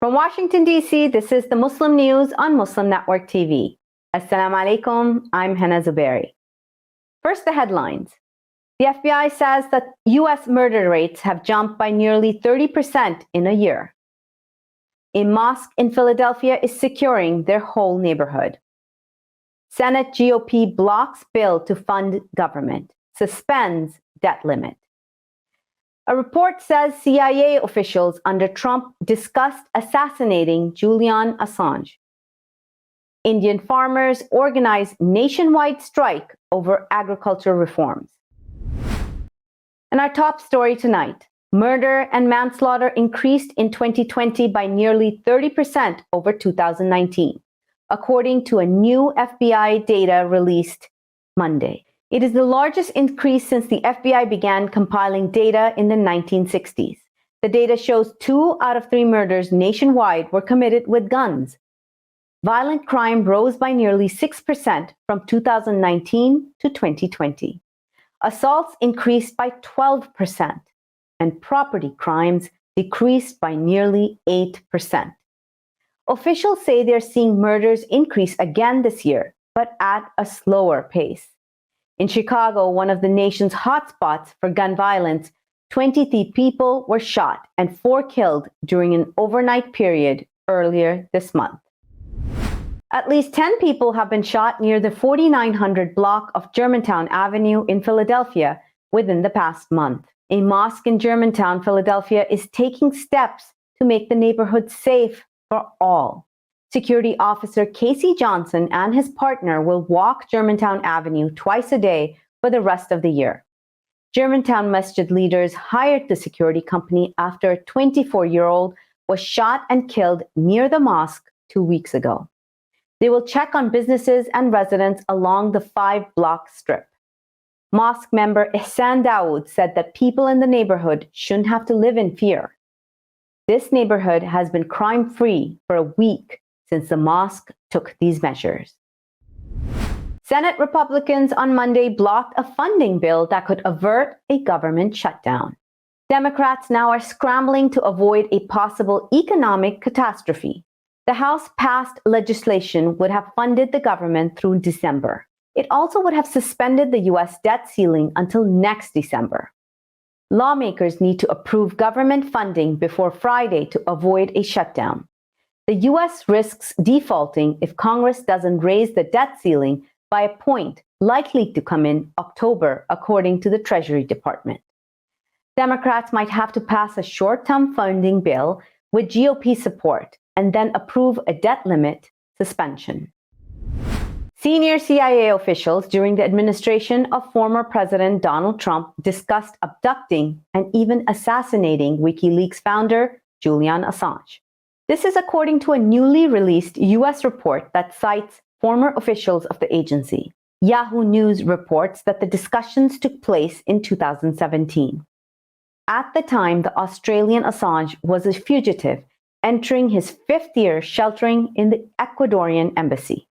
From Washington, D.C., this is the Muslim News on Muslim Network TV. Assalamu alaikum, I'm Hana Zubairi. First, the headlines. The FBI says that U.S. murder rates have jumped by nearly 30% in a year. A mosque in Philadelphia is securing their whole neighborhood. Senate GOP blocks bill to fund government, suspends debt limit. A report says CIA officials under Trump discussed assassinating Julian Assange. Indian farmers organize nationwide strike over agriculture reforms. And our top story tonight, murder and manslaughter increased in 2020 by nearly 30% over 2019, according to a new FBI data released Monday. It is the largest increase since the FBI began compiling data in the 1960s. The data shows 2 out of 3 murders nationwide were committed with guns. Violent crime rose by nearly 6% from 2019 to 2020. Assaults increased by 12%, and property crimes decreased by nearly 8%. Officials say they're seeing murders increase again this year, but at a slower pace. In Chicago, one of the nation's hotspots for gun violence, 23 people were shot and 4 killed during an overnight period earlier this month. At least 10 people have been shot near the 4900 block of Germantown Avenue in Philadelphia within the past month. A mosque in Germantown, Philadelphia, is taking steps to make the neighborhood safe for all. Security officer Casey Johnson and his partner will walk Germantown Avenue twice a day for the rest of the year. Germantown Masjid leaders hired the security company after a 24-year-old was shot and killed near the mosque 2 weeks ago. They will check on businesses and residents along the 5-block strip. Mosque member Ihsan Dawood said that people in the neighborhood shouldn't have to live in fear. This neighborhood has been crime-free for a week since the mosque took these measures. Senate Republicans on Monday blocked a funding bill that could avert a government shutdown. Democrats now are scrambling to avoid a possible economic catastrophe. The House passed legislation would have funded the government through December. It also would have suspended the U.S. debt ceiling until next December. Lawmakers need to approve government funding before Friday to avoid a shutdown. The U.S. risks defaulting if Congress doesn't raise the debt ceiling by a point likely to come in October, according to the Treasury Department. Democrats might have to pass a short-term funding bill with GOP support and then approve a debt limit suspension. Senior CIA officials during the administration of former President Donald Trump discussed abducting and even assassinating Wikileaks founder Julian Assange. This is according to a newly released U.S. report that cites former officials of the agency. Yahoo News reports that the discussions took place in 2017. At the time, the Australian Assange was a fugitive entering his 5th year sheltering in the Ecuadorian embassy.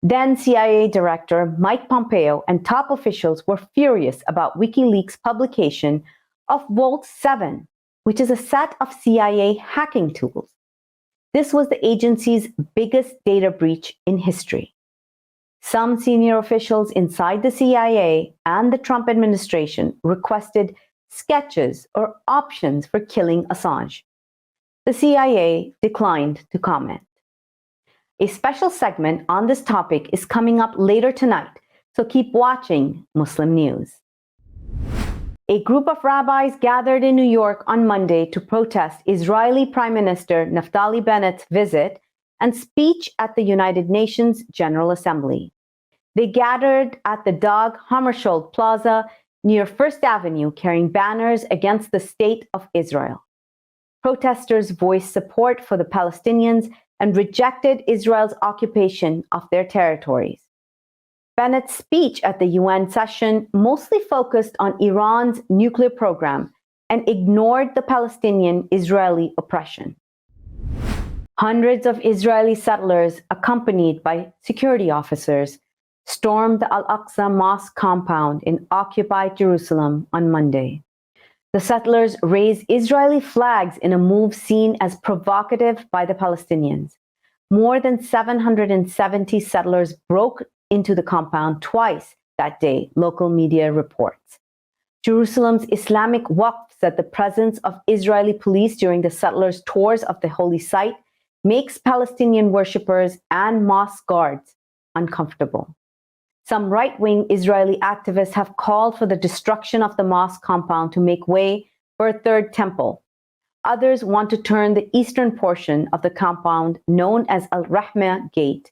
Then CIA Director Mike Pompeo and top officials were furious about WikiLeaks' publication of Vault 7, which is a set of CIA hacking tools. This was the agency's biggest data breach in history. Some senior officials inside the CIA and the Trump administration requested sketches or options for killing Assange. The CIA declined to comment. A special segment on this topic is coming up later tonight, so keep watching Muslim News. A group of rabbis gathered in New York on Monday to protest Israeli Prime Minister Naftali Bennett's visit and speech at the United Nations General Assembly. They gathered at the Dag Hammarskjöld Plaza near First Avenue carrying banners against the state of Israel. Protesters voiced support for the Palestinians and rejected Israel's occupation of their territories. Bennett's speech at the UN session mostly focused on Iran's nuclear program and ignored the Palestinian-Israeli oppression. Hundreds of Israeli settlers, accompanied by security officers, stormed the Al-Aqsa mosque compound in occupied Jerusalem on Monday. The settlers raised Israeli flags in a move seen as provocative by the Palestinians. More than 770 settlers broke into the compound twice that day, local media reports. Jerusalem's Islamic Waqf said the presence of Israeli police during the settlers' tours of the holy site makes Palestinian worshippers and mosque guards uncomfortable. Some right-wing Israeli activists have called for the destruction of the mosque compound to make way for a third temple. Others want to turn the eastern portion of the compound, known as Al-Rahmah Gate,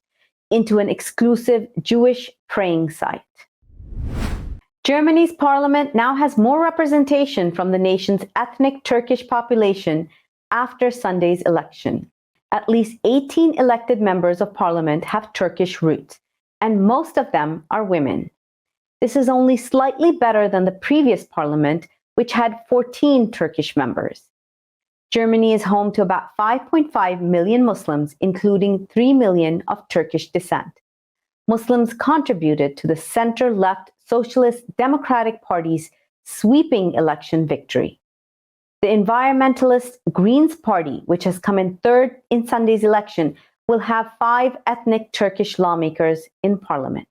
into an exclusive Jewish praying site. Germany's parliament now has more representation from the nation's ethnic Turkish population after Sunday's election. At least 18 elected members of parliament have Turkish roots, and most of them are women. This is only slightly better than the previous parliament, which had 14 Turkish members. Germany is home to about 5.5 million Muslims, including 3 million of Turkish descent. Muslims contributed to the center-left Socialist Democratic Party's sweeping election victory. The environmentalist Greens Party, which has come in third in Sunday's election, will have 5 ethnic Turkish lawmakers in parliament.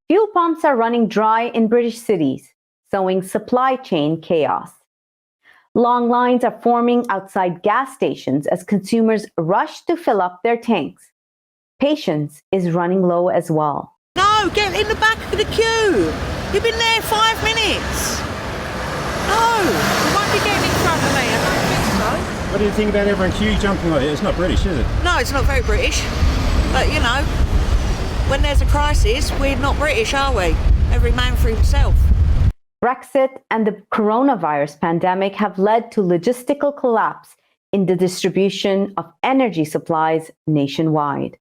Fuel pumps are running dry in British cities, sowing supply chain chaos. Long lines are forming outside gas stations as consumers rush to fill up their tanks. Patience is running low as well. No, get in the back of the queue. You've been there 5 minutes. No, you won't be getting in front of me. I don't think so. What do you think about everyone queue jumping like it? It's not British, is it? No, it's not very British. But, you know, when there's a crisis, we're not British, are we? Every man for himself. Brexit and the coronavirus pandemic have led to logistical collapse in the distribution of energy supplies nationwide.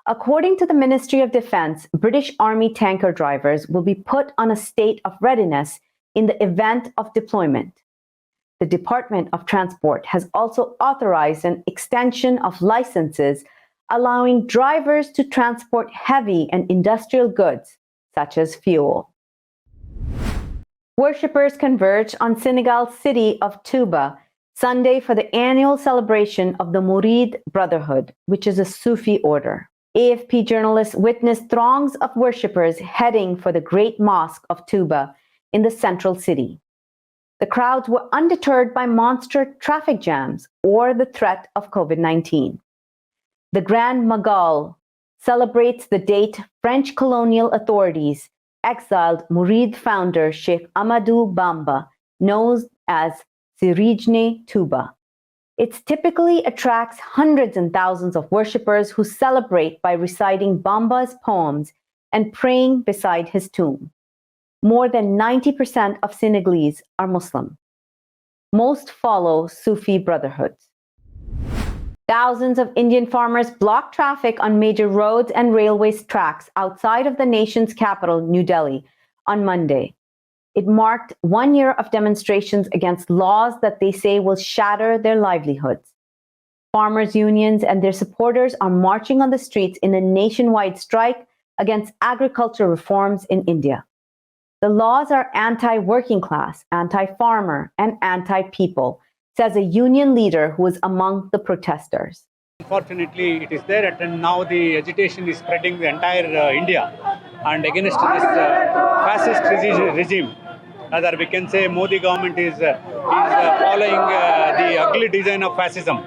According to the Ministry of Defense, British Army tanker drivers will be put on a state of readiness in the event of deployment. The Department of Transport has also authorized an extension of licenses allowing drivers to transport heavy and industrial goods, such as fuel. Worshippers converged on Senegal's city of Tuba Sunday for the annual celebration of the Murid Brotherhood, which is a Sufi order. AFP journalists witnessed throngs of worshippers heading for the Great Mosque of Tuba in the central city. The crowds were undeterred by monster traffic jams or the threat of COVID-19. The Grand Magal celebrates the date French colonial authorities exiled Murid founder Sheikh Amadou Bamba, known as Sirijne Tuba. It typically attracts hundreds and thousands of worshippers who celebrate by reciting Bamba's poems and praying beside his tomb. More than 90% of Senegalese are Muslim. Most follow Sufi brotherhoods. Thousands of Indian farmers blocked traffic on major roads and railway tracks outside of the nation's capital, New Delhi, on Monday. It marked 1 year of demonstrations against laws that they say will shatter their livelihoods. Farmers' unions and their supporters are marching on the streets in a nationwide strike against agricultural reforms in India. The laws are anti-working class, anti-farmer, and anti-people, says a union leader who was among the protesters. Unfortunately, it is there, and now the agitation is spreading the entire India and against this fascist regime. Rather, we can say Modi government is following the ugly design of fascism.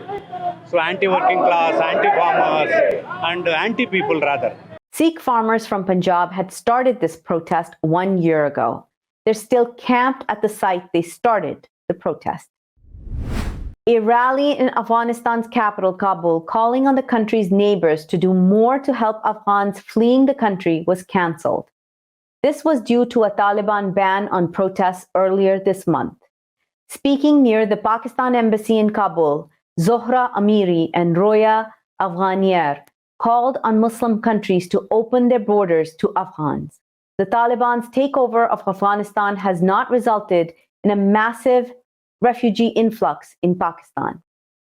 So anti-working class, anti-farmers, and anti-people rather. Sikh farmers from Punjab had started this protest 1 year ago. They're still camped at the site they started the protest. A rally in Afghanistan's capital, Kabul, calling on the country's neighbors to do more to help Afghans fleeing the country was cancelled. This was due to a Taliban ban on protests earlier this month. Speaking near the Pakistan embassy in Kabul, Zohra Amiri and Roya Afghanier called on Muslim countries to open their borders to Afghans. The Taliban's takeover of Afghanistan has not resulted in a massive refugee influx in Pakistan.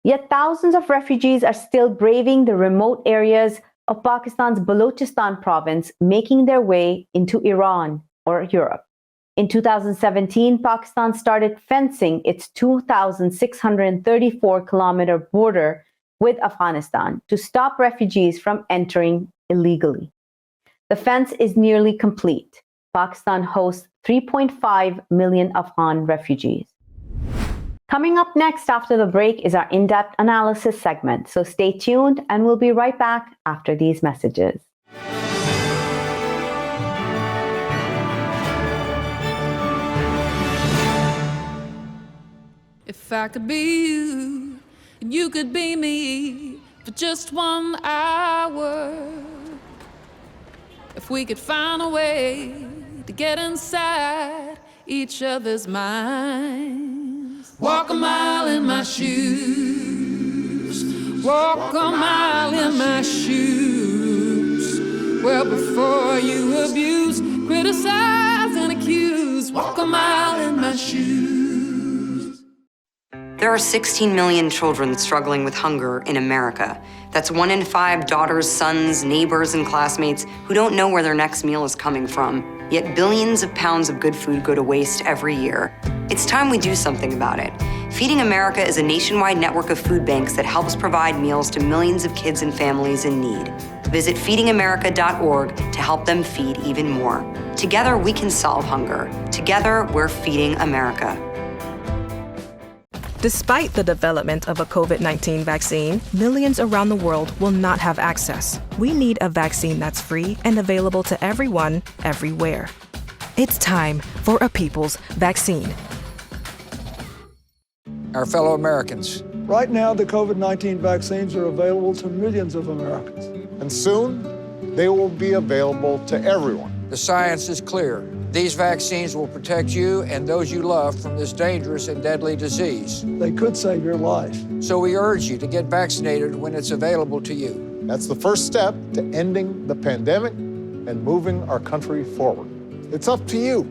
Yet thousands of refugees are still braving the remote areas of Pakistan's Balochistan province, making their way into Iran or Europe. In 2017, Pakistan started fencing its 2,634-kilometer border with Afghanistan to stop refugees from entering illegally. The fence is nearly complete. Pakistan hosts 3.5 million Afghan refugees. Coming up next after the break is our in-depth analysis segment, so stay tuned and we'll be right back after these messages. If I could be you, and you could be me for just 1 hour. If we could find a way to get inside each other's minds. Walk a mile in my shoes. Walk a mile in my shoes. Well, before you abuse, criticize, and accuse. Walk a mile in my shoes. There are 16 million children struggling with hunger in America. That's 1 in 5 daughters, sons, neighbors, and classmates who don't know where their next meal is coming from. Yet billions of pounds of good food go to waste every year. It's time we do something about it. Feeding America is a nationwide network of food banks that helps provide meals to millions of kids and families in need. Visit feedingamerica.org to help them feed even more. Together, we can solve hunger. Together, we're feeding America. Despite the development of a COVID-19 vaccine, millions around the world will not have access. We need a vaccine that's free and available to everyone, everywhere. It's time for a people's vaccine. Our fellow Americans. Right now, the COVID-19 vaccines are available to millions of Americans. And soon, they will be available to everyone. The science is clear. These vaccines will protect you and those you love from this dangerous and deadly disease. They could save your life. So we urge you to get vaccinated when it's available to you. That's the first step to ending the pandemic and moving our country forward. It's up to you.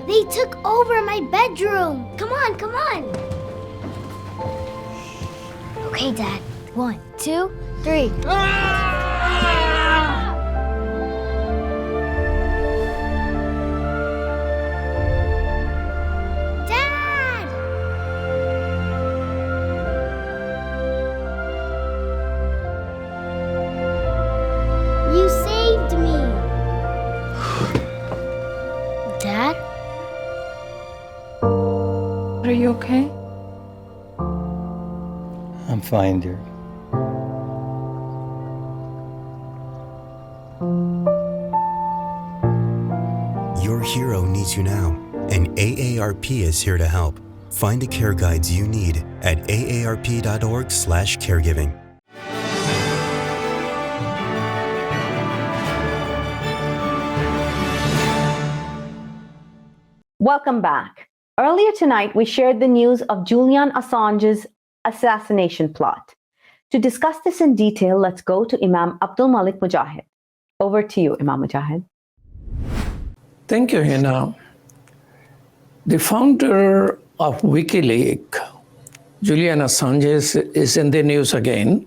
They took over my bedroom. Come on, come on. Okay, Dad. 1, 2, 3. Dad! You saved me. Dad? Are you okay? I'm fine, dear. Your hero needs you now, and AARP is here to help. Find the care guides you need at aarp.org/caregiving. Welcome back. Earlier tonight, we shared the news of Julian Assange's assassination plot. To discuss this in detail, let's go to Imam Abdul Malik Mujahid. Over to you, Imam Mujahid. Thank you, Hina. The founder of Wikileaks, Julian Assange, is in the news again.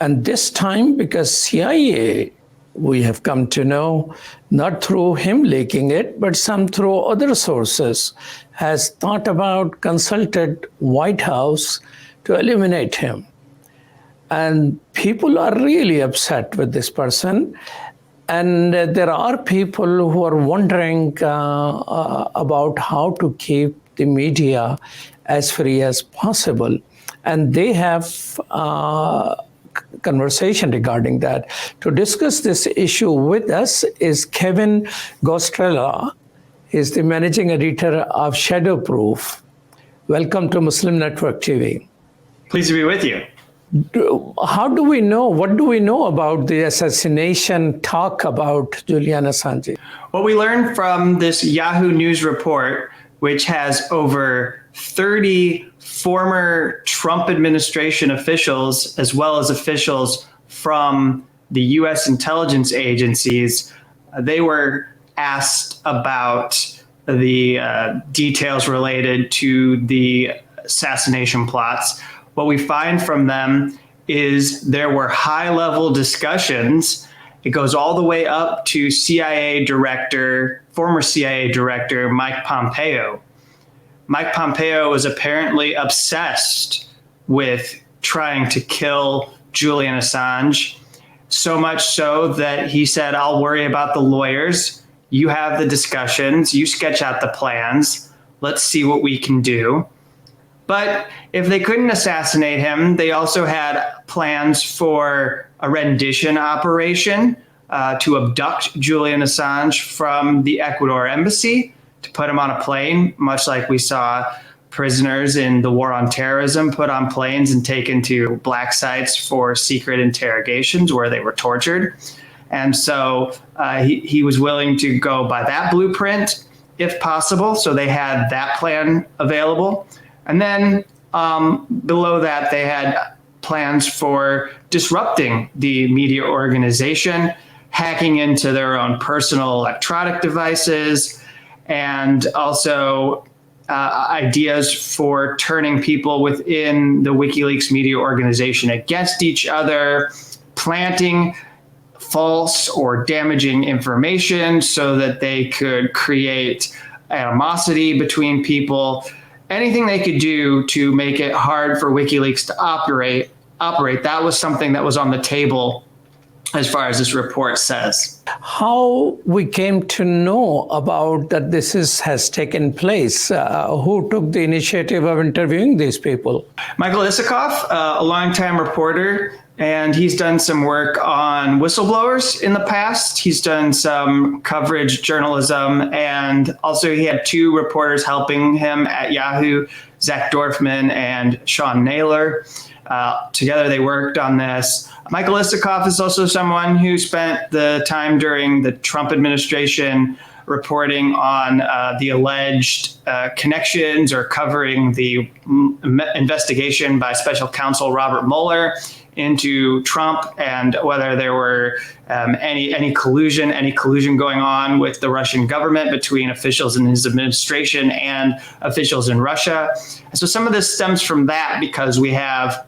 And this time because CIA, we have come to know, not through him leaking it, but some through other sources, has thought about, consulted White House to eliminate him. And people are really upset with this person. And there are people who are wondering about how to keep the media as free as possible. And they have conversation regarding that. To discuss this issue with us is Kevin Gostrella. He's the managing editor of Shadowproof. Welcome to Muslim Network TV. Pleased to be with you. How do we know, what do we know about the assassination talk about Julian Assange? What we learned from this Yahoo News report, which has over 30 former Trump administration officials, as well as officials from the US intelligence agencies, they were asked about details related to the assassination plots. What we find from them is there were high-level discussions. It goes all the way up to former CIA director Mike Pompeo. Mike Pompeo was apparently obsessed with trying to kill Julian Assange, so much so that he said, I'll worry about the lawyers. You have the discussions, you sketch out the plans. Let's see what we can do. But if they couldn't assassinate him, they also had plans for a rendition operation to abduct Julian Assange from the Ecuador embassy, to put him on a plane, much like we saw prisoners in the war on terrorism put on planes and taken to black sites for secret interrogations where they were tortured. And so he was willing to go by that blueprint if possible. So they had that plan available. And then below that, they had plans for disrupting the media organization, hacking into their own personal electronic devices, and also ideas for turning people within the WikiLeaks media organization against each other, planting false or damaging information so that they could create animosity between people. Anything they could do to make it hard for WikiLeaks to operate, that was something that was on the table as far as this report says. How we came to know about that this has taken place? Who took the initiative of interviewing these people? Michael Isikoff, a longtime reporter, and he's done some work on whistleblowers in the past. He's done some coverage journalism, and also he had two reporters helping him at Yahoo, Zach Dorfman and Sean Naylor. Together they worked on this. Michael Isikoff is also someone who spent the time during the Trump administration reporting on the alleged connections or covering the investigation by special counsel Robert Mueller into Trump and whether there were any collusion going on with the Russian government between officials in his administration and officials in Russia. And so some of this stems from that, because we have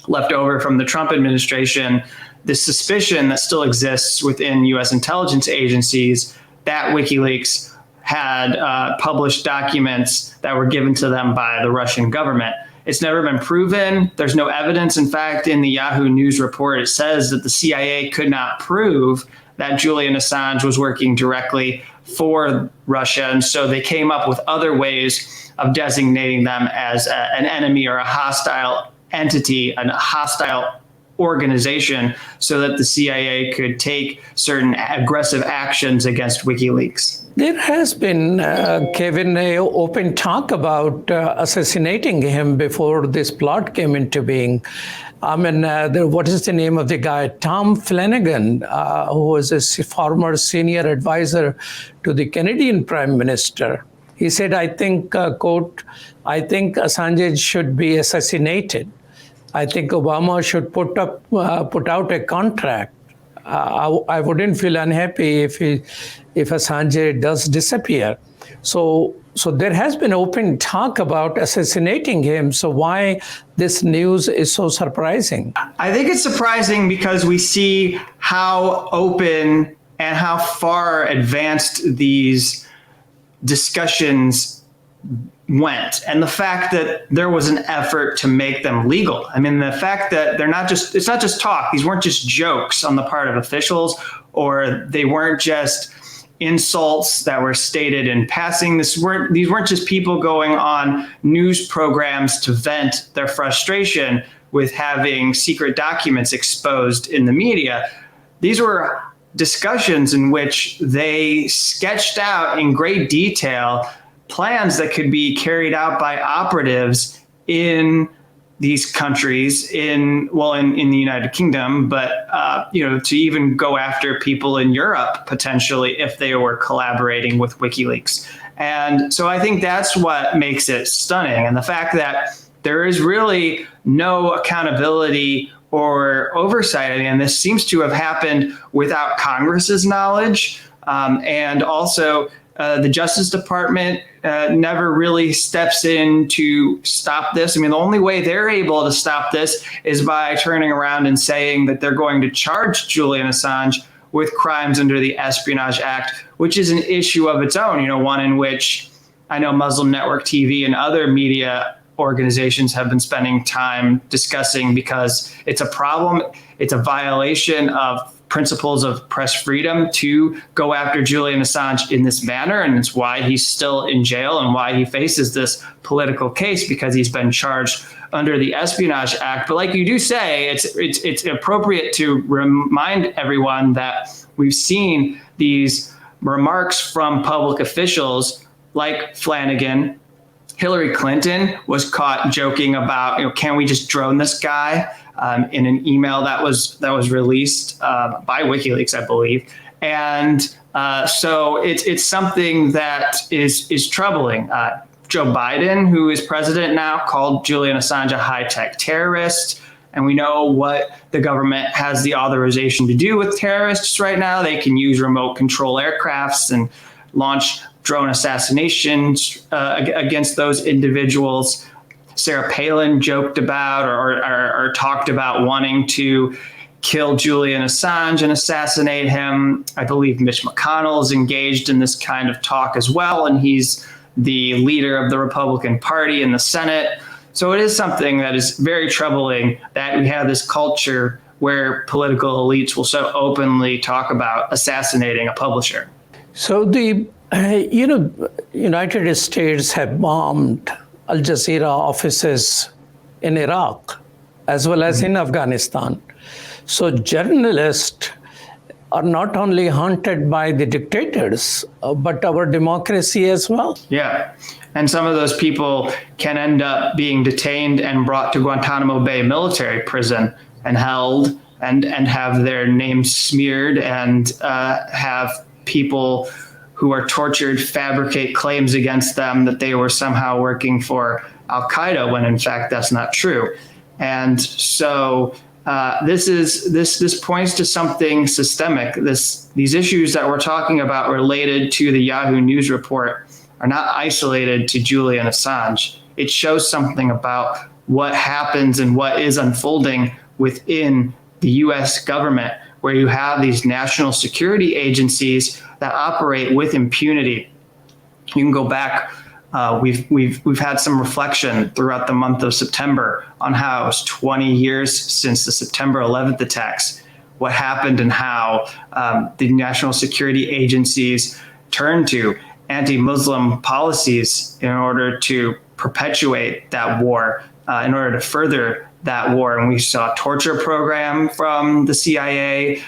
left over from the Trump administration this suspicion that still exists within U.S. intelligence agencies that WikiLeaks had published documents that were given to them by the Russian government. It's never been proven. There's no evidence. In fact, in the Yahoo News report, it says that the CIA could not prove that Julian Assange was working directly for Russia. And so they came up with other ways of designating them as an enemy or a hostile entity, a hostile organization, so that the CIA could take certain aggressive actions against WikiLeaks. There has been, Kevin, an open talk about assassinating him before this plot came into being. I mean, what is the name of the guy? Tom Flanagan, who was a former senior advisor to the Canadian Prime Minister. He said, I think, quote, I think Assange should be assassinated. I think Obama should put out a contract. I wouldn't feel unhappy if Assange does disappear. So there has been open talk about assassinating him. So why this news is so surprising? I think it's surprising because we see how open and how far advanced these discussions went, and the fact that there was an effort to make them legal. I mean, the fact that it's not just talk. These weren't just jokes on the part of officials, or they weren't just insults that were stated in passing. These weren't just people going on news programs to vent their frustration with having secret documents exposed in the media. These were discussions in which they sketched out in great detail plans that could be carried out by operatives in these countries, in the United Kingdom, but to even go after people in Europe potentially if they were collaborating with WikiLeaks. And so I think that's what makes it stunning, and the fact that there is really no accountability or oversight. I mean, this seems to have happened without Congress's knowledge, and also The Justice Department never really steps in to stop this. I mean, the only way they're able to stop this is by turning around and saying that they're going to charge Julian Assange with crimes under the Espionage Act, which is an issue of its own, one in which I know Muslim Network TV and other media organizations have been spending time discussing, because it's a problem. It's a violation of principles of press freedom to go after Julian Assange in this manner. And it's why he's still in jail and why he faces this political case, because he's been charged under the Espionage Act. But like you do say, it's appropriate to remind everyone that we've seen these remarks from public officials like Flanagan. Hillary Clinton was caught joking about, can we just drone this guy, in an email that was released by WikiLeaks, I believe. And so it's something that is troubling. Joe Biden, who is president now, called Julian Assange a high-tech terrorist. And we know what the government has the authorization to do with terrorists right now. They can use remote control aircrafts and launch drone assassinations against those individuals. Sarah Palin joked about or talked about wanting to kill Julian Assange and assassinate him. I believe Mitch McConnell is engaged in this kind of talk as well, and he's the leader of the Republican Party in the Senate. So it is something that is very troubling that we have this culture where political elites will so openly talk about assassinating a publisher. So the United States have bombed Al Jazeera offices in Iraq as well as in Afghanistan. So journalists are not only haunted by the dictators, but our democracy as well. Yeah. And some of those people can end up being detained and brought to Guantanamo Bay military prison and held and have their names smeared and have people who are tortured fabricate claims against them that they were somehow working for Al-Qaeda, when in fact that's not true. And so this points to something systemic. These issues that we're talking about related to the Yahoo News report are not isolated to Julian Assange. It shows something about what happens and what is unfolding within the US government, where you have these national security agencies that operate with impunity. You can go back. We've had some reflection throughout the month of September on how it was 20 years since the September 11th attacks, what happened and how the national security agencies turned to anti-Muslim policies in order to perpetuate that war, in order to further that war. And we saw a torture program from the CIA,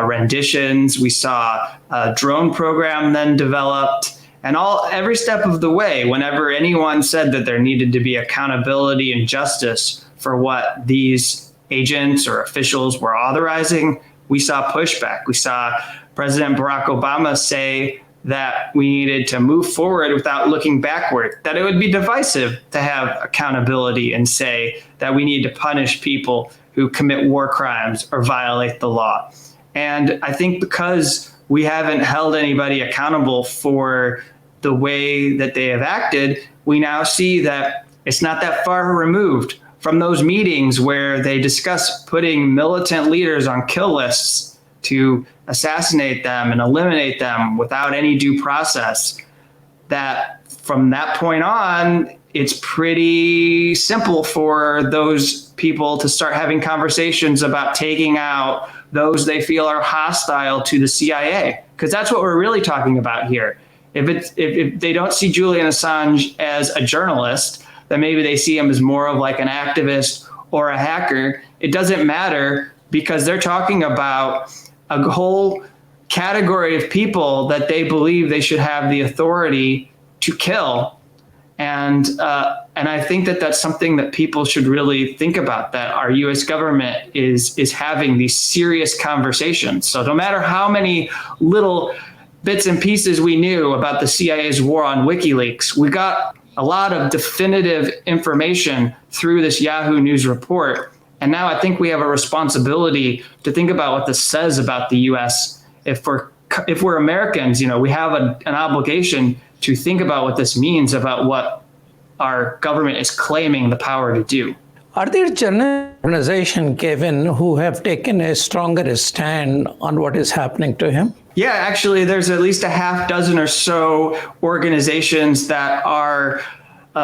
renditions. We saw a drone program then developed. And every step of the way, whenever anyone said that there needed to be accountability and justice for what these agents or officials were authorizing, we saw pushback. We saw President Barack Obama say that we needed to move forward without looking backward, that it would be divisive to have accountability and say that we need to punish people who commit war crimes or violate the law. And I think because we haven't held anybody accountable for the way that they have acted, we now see that it's not that far removed from those meetings where they discuss putting militant leaders on kill lists to assassinate them and eliminate them without any due process. That from that point on, it's pretty simple for those people to start having conversations about taking out those they feel are hostile to the CIA, because that's what we're really talking about here. If they don't see Julian Assange as a journalist, then maybe they see him as more of like an activist or a hacker. It doesn't matter, because they're talking about a whole category of people that they believe they should have the authority to kill. And I think that that's something that people should really think about, that our US government is having these serious conversations. So no matter how many little bits and pieces we knew about the CIA's war on WikiLeaks, we got a lot of definitive information through this Yahoo News report. And now I think we have a responsibility to think about what this says about the US if we're if we're Americans, we have an obligation to think about what this means about what our government is claiming the power to do. Are there journal organizations, Kevin, who have taken a stronger stand on what is happening to him? Yeah, actually, there's at least a half dozen or so organizations that are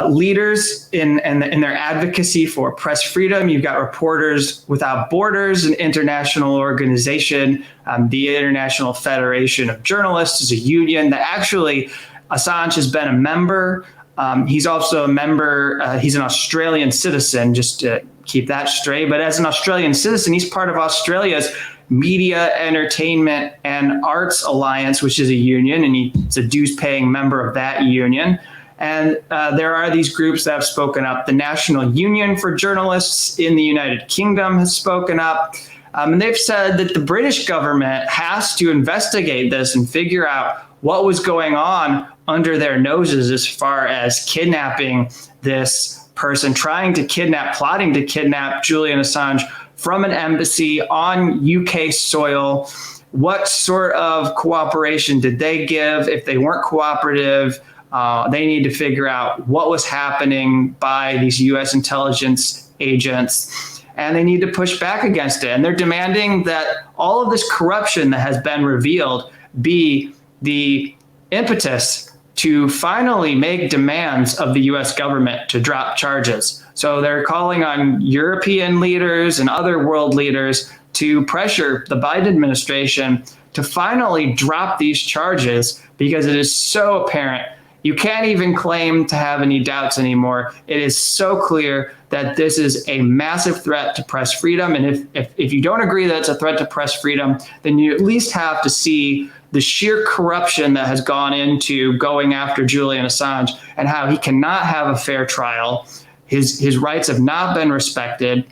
leaders in their advocacy for press freedom. You've got Reporters Without Borders, an international organization. The International Federation of Journalists is a union that actually Assange has been a member. He's also a member, he's an Australian citizen, just to keep that straight. But as an Australian citizen, he's part of Australia's Media, Entertainment, and Arts Alliance, which is a union, and he's a dues-paying member of that union. And there are these groups that have spoken up. The National Union for Journalists in the United Kingdom has spoken up. And they've said that the British government has to investigate this and figure out what was going on under their noses as far as kidnapping this person, plotting to kidnap Julian Assange from an embassy on UK soil. What sort of cooperation did they give? If they weren't cooperative, they need to figure out what was happening by these US intelligence agents, and they need to push back against it. And they're demanding that all of this corruption that has been revealed be the impetus to finally make demands of the US government to drop charges. So they're calling on European leaders and other world leaders to pressure the Biden administration to finally drop these charges, because it is so apparent. You can't even claim to have any doubts anymore. It is so clear that this is a massive threat to press freedom. And if you don't agree that it's a threat to press freedom, then you at least have to see the sheer corruption that has gone into going after Julian Assange and how he cannot have a fair trial. His rights have not been respected.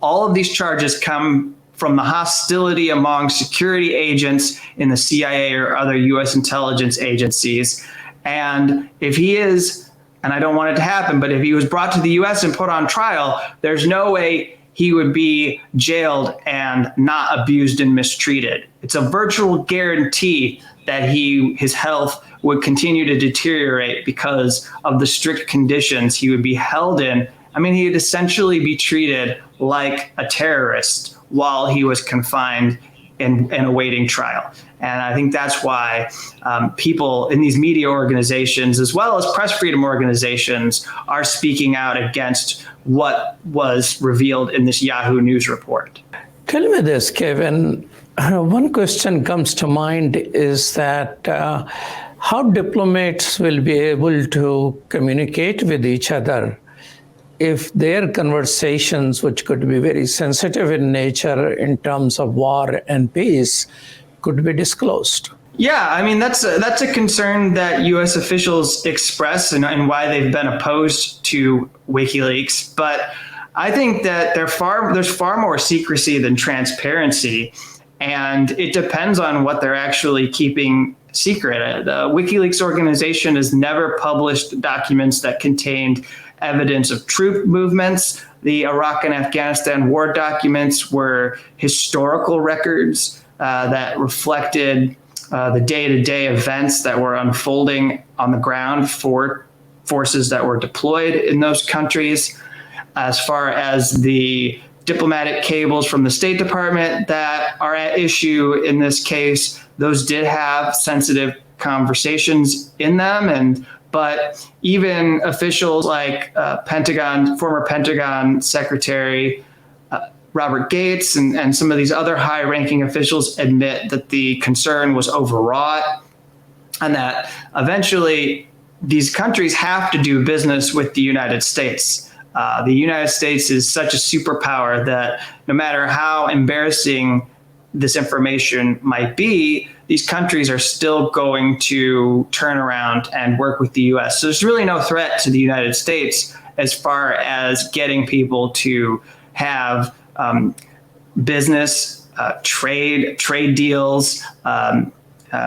All of these charges come from the hostility among security agents in the CIA or other US intelligence agencies. And if he is, and I don't want it to happen, but if he was brought to the US and put on trial, there's no way he would be jailed and not abused and mistreated. It's a virtual guarantee that his health would continue to deteriorate because of the strict conditions he would be held in. I mean, he would essentially be treated like a terrorist while he was confined and awaiting trial. And I think that's why people in these media organizations, as well as press freedom organizations, are speaking out against what was revealed in this Yahoo News report. Tell me this, Kevin. One question comes to mind is that how diplomats will be able to communicate with each other if their conversations, which could be very sensitive in nature in terms of war and peace, could be disclosed? Yeah, I mean, that's a concern that U.S. officials express and why they've been opposed to WikiLeaks. But I think that there's far more secrecy than transparency, and it depends on what they're actually keeping secret. The WikiLeaks organization has never published documents that contained evidence of troop movements. The Iraq and Afghanistan war documents were historical records that reflected the day-to-day events that were unfolding on the ground for forces that were deployed in those countries. As far as the diplomatic cables from the State Department that are at issue in this case, those did have sensitive conversations in them, but even officials like former Pentagon Secretary Robert Gates and some of these other high-ranking officials admit that the concern was overwrought and that eventually these countries have to do business with the United States. The United States is such a superpower that no matter how embarrassing this information might be, these countries are still going to turn around and work with the U.S. So there's really no threat to the United States as far as getting people to have business, trade deals,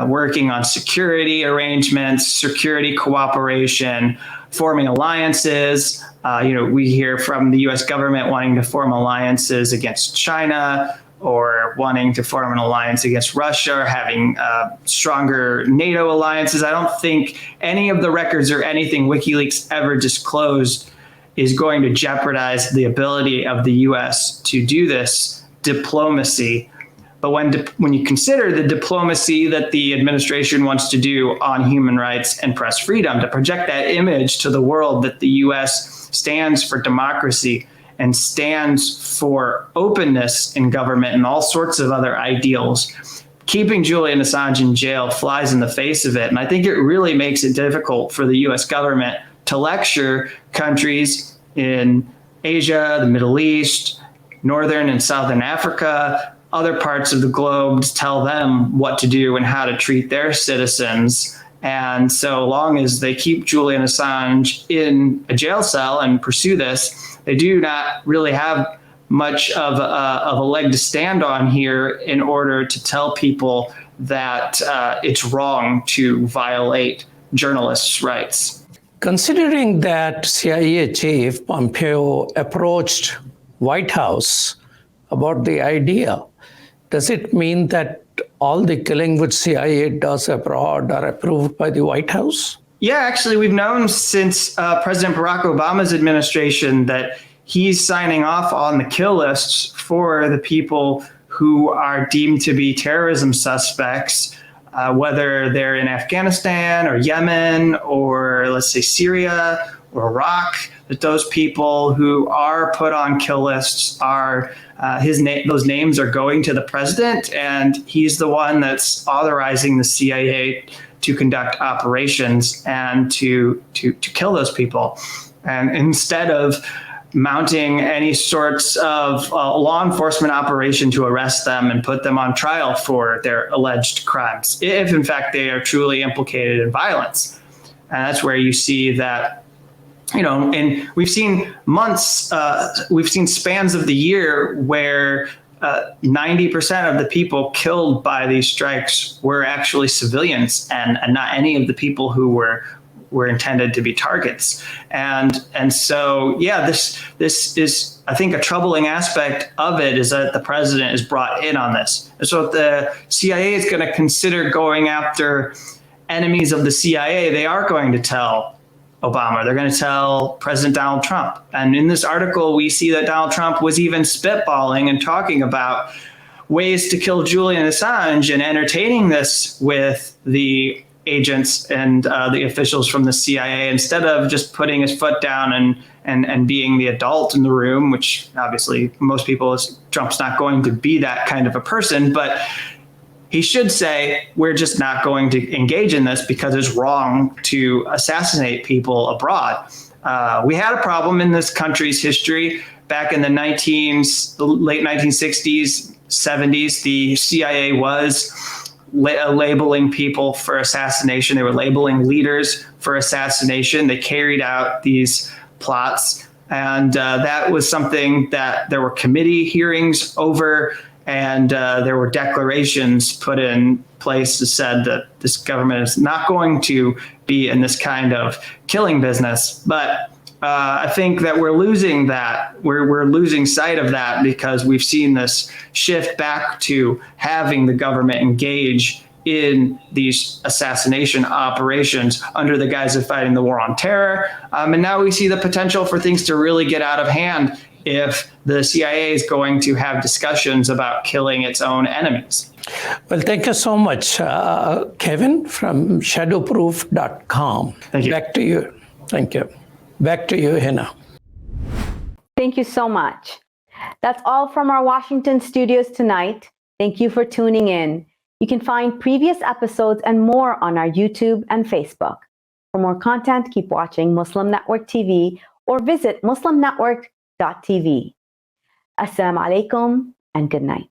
working on security arrangements, security cooperation, forming alliances. We hear from the U.S. government wanting to form alliances against China, or wanting to form an alliance against Russia or having stronger NATO alliances. I don't think any of the records or anything WikiLeaks ever disclosed is going to jeopardize the ability of the U.S. to do this diplomacy. But when you consider the diplomacy that the administration wants to do on human rights and press freedom, to project that image to the world that the U.S. stands for democracy and stands for openness in government and all sorts of other ideals, keeping Julian Assange in jail flies in the face of it. And I think it really makes it difficult for the U.S. government to lecture countries in Asia, the Middle East, Northern and Southern Africa, other parts of the globe, to tell them what to do and how to treat their citizens. And so long as they keep Julian Assange in a jail cell and pursue this, they do not really have much of a leg to stand on here in order to tell people that it's wrong to violate journalists' rights. Considering that CIA Chief Pompeo approached White House about the idea, does it mean that all the killing which CIA does abroad are approved by the White House? Yeah, actually, we've known since President Barack Obama's administration that he's signing off on the kill lists for the people who are deemed to be terrorism suspects, whether they're in Afghanistan or Yemen or, let's say, Syria or Iraq, that those people who are put on kill lists are those names are going to the president, and he's the one that's authorizing the CIA to conduct operations and to kill those people. And instead of mounting any sorts of law enforcement operation to arrest them and put them on trial for their alleged crimes, if in fact they are truly implicated in violence. And that's where you see that, and we've seen we've seen spans of the year where 90% of the people killed by these strikes were actually civilians and not any of the people who were intended to be targets. And so, yeah, this is, I think, a troubling aspect of it is that the president is brought in on this. And so if the CIA is going to consider going after enemies of the CIA, they are going to tell Obama. They're going to tell President Donald Trump. And in this article, we see that Donald Trump was even spitballing and talking about ways to kill Julian Assange and entertaining this with the agents and the officials from the CIA, instead of just putting his foot down and being the adult in the room, which obviously most people, Trump's not going to be that kind of a person, but he should say, we're just not going to engage in this because it's wrong to assassinate people abroad. We had a problem in this country's history back in the late 1960s, 70s. The CIA was labeling people for assassination. They were labeling leaders for assassination. They carried out these plots. And that was something that there were committee hearings over, and there were declarations put in place that said that this government is not going to be in this kind of killing business. But I think that we're losing that. We're losing sight of that because we've seen this shift back to having the government engage in these assassination operations under the guise of fighting the war on terror. And now we see the potential for things to really get out of hand if the CIA is going to have discussions about killing its own enemies. Well, thank you so much, Kevin from shadowproof.com. Thank you. Back to you. Thank you. Back to you, Hina. Thank you so much. That's all from our Washington studios tonight. Thank you for tuning in. You can find previous episodes and more on our YouTube and Facebook. For more content, keep watching Muslim Network TV or visit muslimnetwork.tv. Assalamu alaikum and good night.